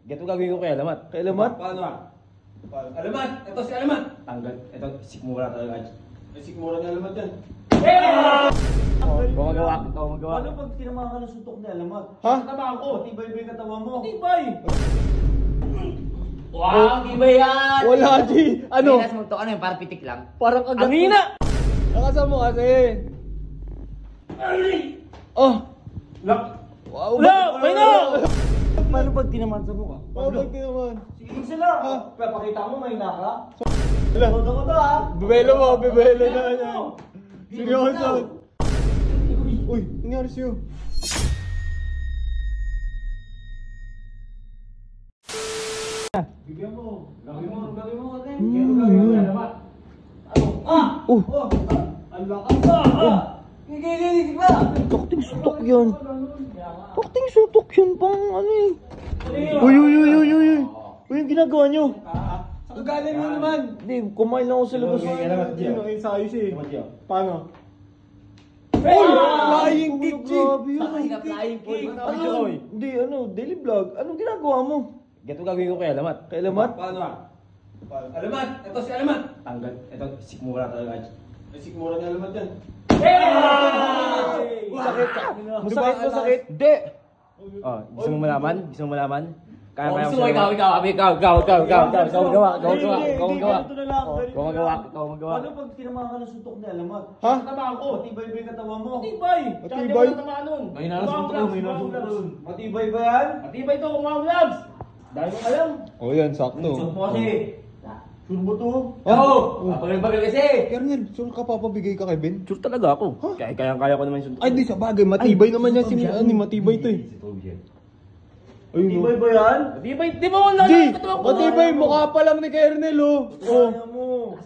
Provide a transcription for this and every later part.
Gato gagawin ko kay Alamat. Kay Alamat? Paano ah? Alamat! Ito si Alamat! Tanggal. Ito, sikmura talaga. May sikmura ni Alamat yan. Gumagawa. Ikaw magawa. Ano pag tinamaan ka ng suntok ni Alamat? Ha? Tamaan ko. Matibay ba yung katawa mo? Matibay! Wow, iba yan! Wala, G! Ano? Pinas mo to, ano yun, parang pitik lang. Parang agad. Ang hina! Nakasama mo kasi. Oh! Lock! Wow! May na! Paano pag tinamaan sa mukha? Pabag din naman. Sige sila. Papakita mo may naka. Wala. Todo ko to ha. Bebelo mo, bebelo na yan. Seryoso. Uy, nangyari sa'yo. Bigyan mo. Gawin mo kasi. Alamat. Ang lakas ah. Gigigil ka. Takting sutok yun. Takting sutok yun pang ano eh. Uy. Uy, yung ginagawa nyo. Ang galing mo naman. Hindi, kumain lang ako sa labas. Alamat, Gio. Yun, ayun sa ayos eh. Alamat, Gio. Paano? Flying kick, G! Grabe yun. Bakit ka flying kick? Ano? Hindi, ano, daily vlog. Anong ginagawa mo? Gato gagawin ko kay Alamat. Kay Alamat? Paano ah? Alamat! Ito si Alamat! Tanggal. Ito, sikmura talaga. May sikmura ni Alamat yan. Masakit. Masakit. Hindi! Oh, gusto mo malaman? Gusto mo malaman? Kaya kaya Gusto mo, ikaw magawa. Paano pag tinamaan ka ng suntok ni Alamat? Ha? Tamaan ko. Matibay ba yung katawa mo? Matibay. May nasuntok ko, may nasuntok ko. Matibay ba yan? Matibay to, mga gloves! Dahil mo alam. Oh, yan, sakto. Suntok mo kasi. Sure mo to? Bagal kasi. Kernel, sure ka papabigay ka kay Ben? Sure talaga ako. Kaya ko naman yung suntok. Ay, di sa bagay. Matibay naman yan. Matibay to eh. Ayun, Matibay ba yan? Matibay, di ba wala G! lang katuwang ko? Matibay, mukha pa lang ni Kernel oh. Oh. Kaya mo.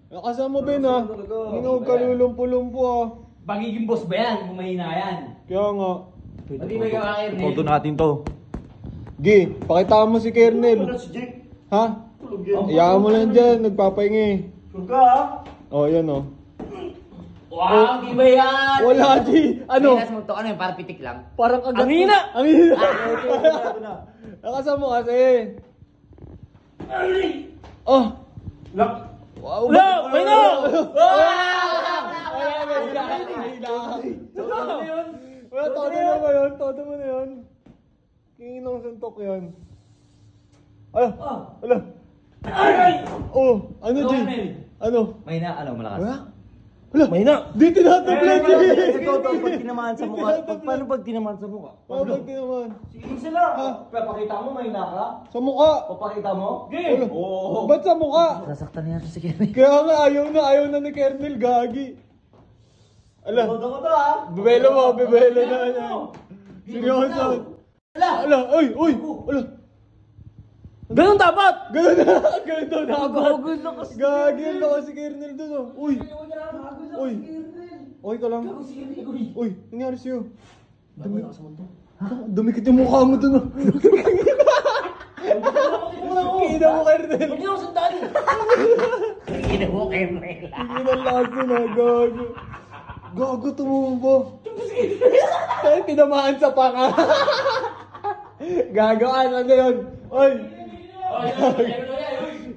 Nakasama Ben ah. Hinog ka lulumpo-lumpo ah. Pagiging boss ba yan kung mahina yan? Kaya nga. Matibay ka ba, Kernel? Todo natin to. G, pakita mo si Kernel. Si Jake. Ha? Tulog yan. Iyaan mo lang dyan, nagpapahingi. Sure ka ha? Oh, yan oh. Wow, iba yan! Wala, G. Ano? Pinas mo to, ano yun, parang pitik lang. Parang agad. Ang hina! Ang hina! Ito na. Nakasama mo kasi. Oh! Lock! Wow! May na! Wala, todo na ba yun? Todo mo na yun. Kinginong suntok yun. Ala! Ala! Oh! Ano, G? Ano? Mahina, ano, malakas. Wala? Wala! May na! Di tinataglan, G! Ito, pag tinamaan sa mukha. Paano pag tinamaan sa mukha? Pabag din naman. Sige sila. Papakita mo may naka. Sa mukha! Papakita mo? Wala. Oo. Ba't sa mukha? Sasaktan niya si Kernel. Kaya nga, ayaw na ni Kernel, gagi. Ala, Todo ko to ha? bebelo mo, bebelo na yan. Seryoso. Ala, uy, ala. Ganun dapat! Ganun na, ganun daw dapat. Gagol na kasi. Gagi, ang lakas si Kernel dun oh. Uy, uy. Okay ka lang? Uy, nangyari sa'yo? Dumikit yung mukha mo dun oh. Kina mo, Kernel. Hindi ako sandali. Kina mo, Kernel. Hindi na lakas nun ah, gago. Gago, tumumbo. Kaya tinamaan sa panga. Gago, ano yun? Oy!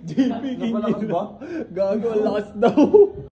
JP, kingin na. Gago, ang lakas daw.